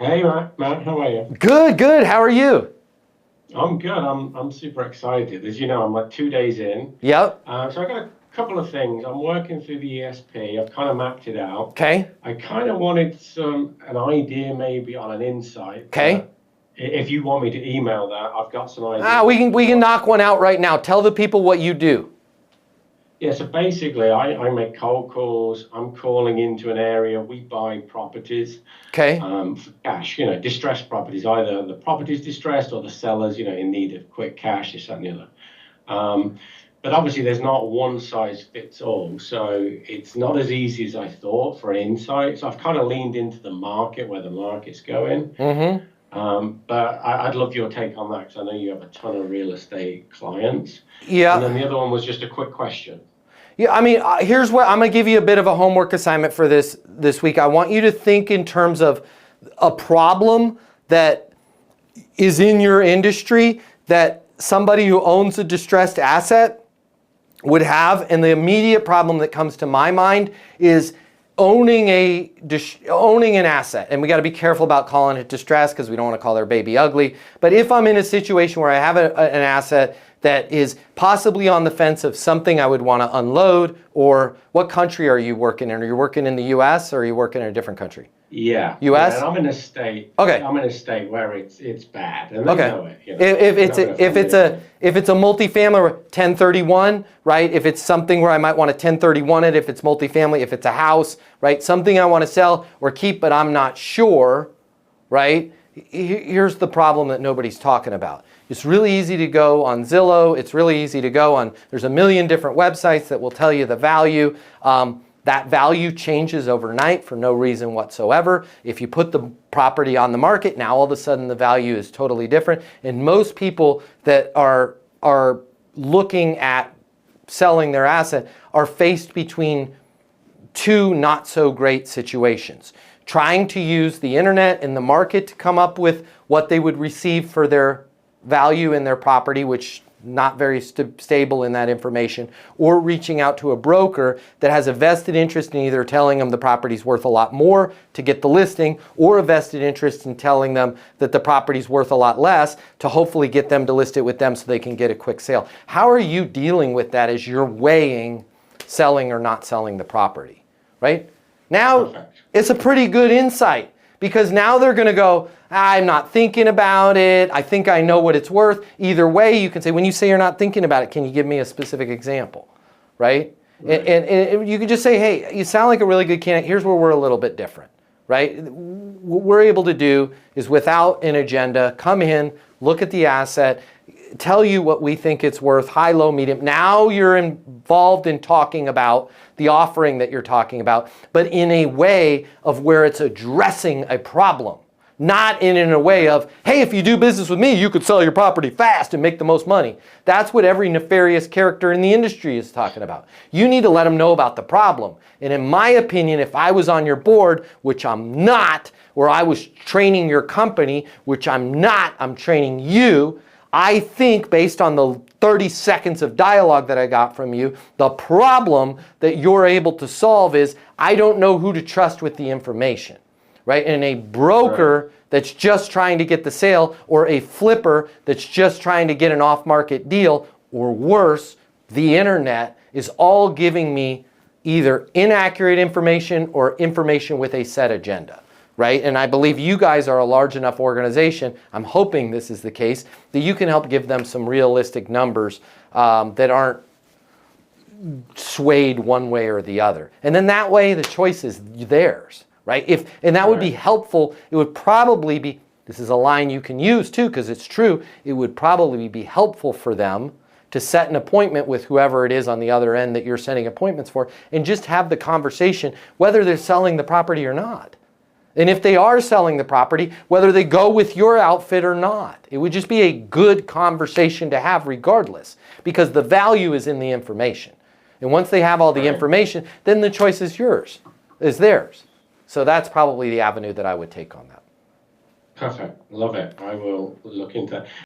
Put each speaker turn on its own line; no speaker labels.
Hey, Matt, how are you?
Good, good. How are you?
I'm good. I'm super excited. As you know, I'm like 2 days in.
Yep.
So I got a couple of things. I'm working through the ESP. I've kind of mapped it out.
Okay.
I kind of wanted an idea maybe on an insight,
Okay.
but if you want me to email that, I've got some
Ah,
ideas
we
as
can we can
well.
knock one out right now. Tell the people what you do.
Yeah, so basically, I make cold calls. I'm calling into an area. We buy properties
Okay.
for cash, distressed properties. Either the property's distressed or the seller's, in need of quick cash, this, that, and the other. Um, but obviously, there's not one size fits all. So it's not as easy as I thought for an insight. So I've kind of leaned into the market, where the market's going.
Mm-hmm.
But I'd love your take on that because I know you have a ton of real estate clients. And then
Yeah.
the other one was just a quick question.
Yeah, here's what I'm going to give you a bit of a homework assignment for this week. I want you to think in terms of a problem that is in your industry that somebody who owns a distressed asset would have, and the immediate problem that comes to my mind is owning an asset. And we got to be careful about calling it distressed because we don't want to call their baby ugly. But if I'm in a situation where I have an asset that is possibly on the fence of something I would want to unload, or what country are you working in? Are you working in the US or are you working in a different country?
Yeah, and
US?
I'm in a state.
Okay.
I'm in a state where it's bad, and they
Okay.
know it.
If
They're
it's
not going to
if
find
it's a
anything.
if it's a multifamily 1031, right? If it's something where I might want to 1031 it, if it's multifamily, if it's a house, right? Something I want to sell or keep, but I'm not sure, right? Here's the problem that nobody's talking about. It's really easy to go on Zillow. It's really easy to go on. There's a million different websites that will tell you the value. That value changes overnight for no reason whatsoever. If you put the property on the market, now all of a sudden the value is totally different. And most people that are looking at selling their asset are faced between two not so great situations. Trying to use the internet and the market to come up with what they would receive for their value in their property, which not very stable in that information, or reaching out to a broker that has a vested interest in either telling them the property's worth a lot more to get the listing, or a vested interest in telling them that the property's worth a lot less to hopefully get them to list it with them so they can get a quick sale. How are you dealing with that as you're weighing selling or not selling the property, right? Now,
Perfect.
it's a pretty good insight because now they're going to go, I'm not thinking about it. I think I know what it's worth. Either way, you can say, when you say you're not thinking about it, can you give me a specific example, right?
Right.
And you can just say, hey, you sound like a really good candidate. Here's where we're a little bit different, right? What we're able to do is without an agenda, come in, look at the asset, tell you what we think it's worth, high, low, medium. Now you're involved in talking about the offering that you're talking about, but in a way of where it's addressing a problem. Not in a way of, hey, if you do business with me, you could sell your property fast and make the most money. That's what every nefarious character in the industry is talking about. You need to let them know about the problem. And in my opinion, if I was on your board, which I'm not, or I was training your company, which I'm not, I'm training you, I think based on the 30 seconds of dialogue that I got from you, the problem that you're able to solve is I don't know who to trust with the information. Right? And a broker
Right.
that's just trying to get the sale, or a flipper that's just trying to get an off-market deal, or worse, the internet, is all giving me either inaccurate information or information with a set agenda. Right? And I believe you guys are a large enough organization, I'm hoping this is the case, that you can help give them some realistic numbers that aren't swayed one way or the other. And then that way the choice is theirs. Right? And that would be
Right.
helpful. It would probably be, this is a line you can use too because it's true, it would probably be helpful for them to set an appointment with whoever it is on the other end that you're setting appointments for and just have the conversation whether they're selling the property or not. And if they are selling the property, whether they go with your outfit or not. It would just be a good conversation to have regardless because the value is in the information. And once they have all the
Right.
information, then the choice is yours, is theirs. So that's probably the avenue that I would take on that.
Perfect. Love it. I will look into that.